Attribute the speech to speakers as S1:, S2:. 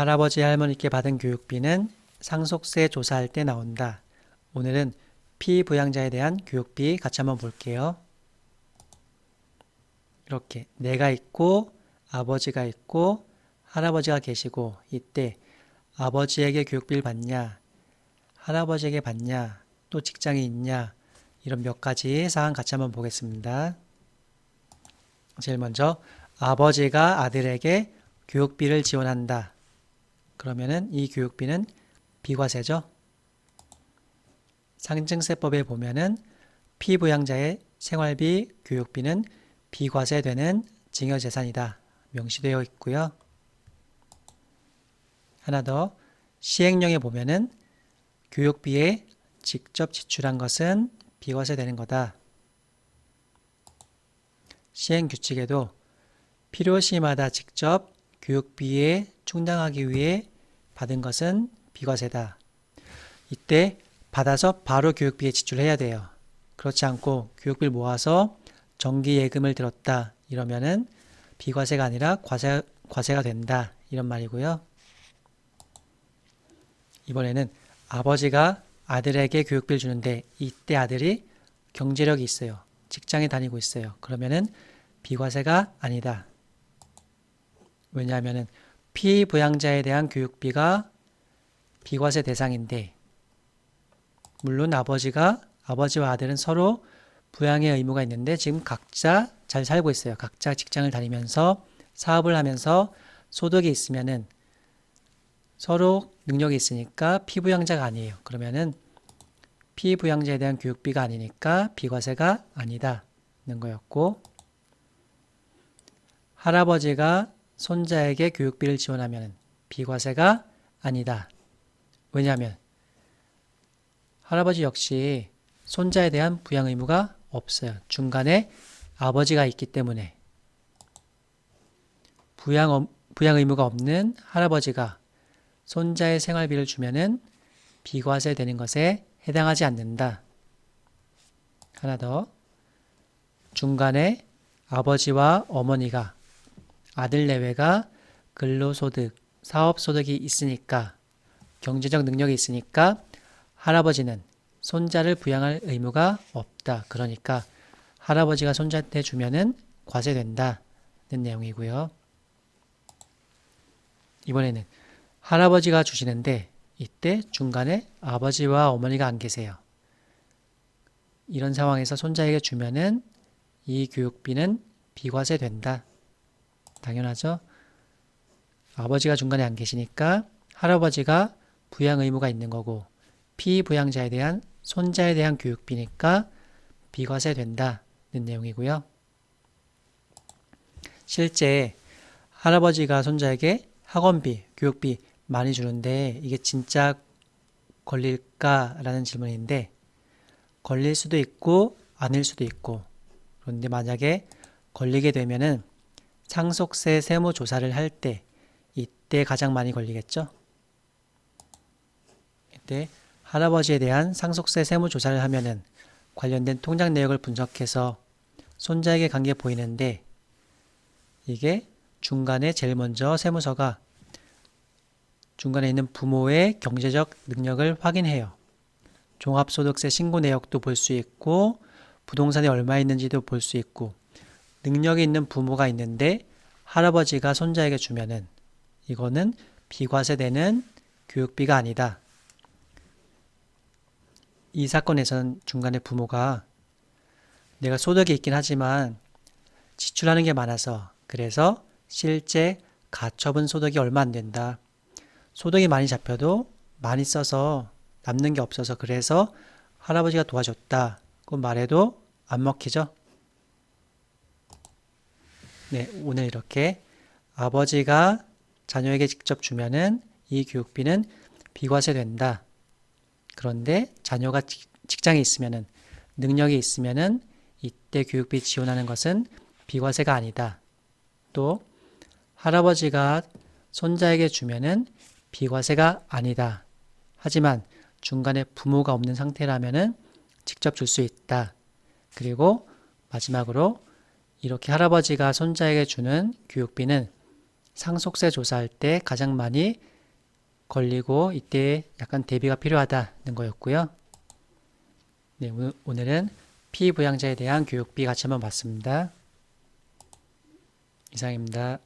S1: 할아버지 할머니께 받은 교육비는 상속세 조사할 때 나온다. 오늘은 피부양자에 대한 교육비 같이 한번 볼게요. 이렇게 내가 있고 아버지가 있고 할아버지가 계시고 이때 아버지에게 교육비를 받냐, 할아버지에게 받냐, 또 직장이 있냐 이런 몇 가지 사항 같이 한번 보겠습니다. 제일 먼저 아버지가 아들에게 교육비를 지원한다. 그러면은 이 교육비는 비과세죠. 상증세법에 보면은 피부양자의 생활비, 교육비는 비과세되는 증여재산이다. 명시되어 있고요. 하나 더, 시행령에 보면은 교육비에 직접 지출한 것은 비과세되는 거다. 시행규칙에도 필요시마다 직접 교육비에 충당하기 위해 받은 것은 비과세다. 이때 받아서 바로 교육비에 지출해야 돼요. 그렇지 않고 교육비를 모아서 정기예금을 들었다 이러면은 비과세가 아니라 과세가 된다 이런 말이고요. 이번에는 아버지가 아들에게 교육비를 주는데 이때 아들이 경제력이 있어요. 직장에 다니고 있어요. 그러면은 비과세가 아니다. 왜냐하면은 피부양자에 대한 교육비가 비과세 대상인데 물론 아버지와 아들은 서로 부양의 의무가 있는데 지금 각자 잘 살고 있어요. 각자 직장을 다니면서 사업을 하면서 소득이 있으면은 서로 능력이 있으니까 피부양자가 아니에요. 그러면은 피부양자에 대한 교육비가 아니니까 비과세가 아니다는 거였고, 할아버지가 손자에게 교육비를 지원하면 비과세가 아니다. 왜냐하면 할아버지 역시 손자에 대한 부양 의무가 없어요. 중간에 아버지가 있기 때문에 부양 의무가 없는 할아버지가 손자의 생활비를 주면은 비과세 되는 것에 해당하지 않는다. 하나 더, 중간에 아버지와 어머니가 아들 내외가 근로소득, 사업소득이 있으니까 경제적 능력이 있으니까 할아버지는 손자를 부양할 의무가 없다. 그러니까 할아버지가 손자한테 주면은 과세된다는 내용이고요. 이번에는 할아버지가 주시는데 이때 중간에 아버지와 어머니가 안 계세요. 이런 상황에서 손자에게 주면은 이 교육비는 비과세된다. 당연하죠? 아버지가 중간에 안 계시니까 할아버지가 부양 의무가 있는 거고 피부양자에 대한 손자에 대한 교육비니까 비과세된다는 내용이고요. 실제 할아버지가 손자에게 학원비, 교육비 많이 주는데 이게 진짜 걸릴까라는 질문인데 걸릴 수도 있고 아닐 수도 있고 그런데 만약에 걸리게 되면은 상속세 세무조사를 할 때 이때 가장 많이 걸리겠죠? 이때 할아버지에 대한 상속세 세무조사를 하면은 관련된 통장 내역을 분석해서 손자에게 간 게 보이는데 이게 중간에 제일 먼저 세무서가 중간에 있는 부모의 경제적 능력을 확인해요. 종합소득세 신고 내역도 볼 수 있고 부동산이 얼마 있는지도 볼 수 있고 능력이 있는 부모가 있는데 할아버지가 손자에게 주면은 이거는 비과세되는 교육비가 아니다. 이 사건에서는 중간에 부모가 내가 소득이 있긴 하지만 지출하는 게 많아서 그래서 실제 가처분 소득이 얼마 안 된다. 소득이 많이 잡혀도 많이 써서 남는 게 없어서 그래서 할아버지가 도와줬다. 그 말해도 안 먹히죠? 네, 오늘 이렇게 아버지가 자녀에게 직접 주면은 이 교육비는 비과세 된다. 그런데 자녀가 직장에 있으면은 능력이 있으면은 이때 교육비 지원하는 것은 비과세가 아니다. 또 할아버지가 손자에게 주면은 비과세가 아니다. 하지만 중간에 부모가 없는 상태라면은 직접 줄 수 있다. 그리고 마지막으로 이렇게 할아버지가 손자에게 주는 교육비는 상속세 조사할 때 가장 많이 걸리고 이때 약간 대비가 필요하다는 거였고요. 네, 오늘은 피부양자에 대한 교육비 같이 한번 봤습니다. 이상입니다.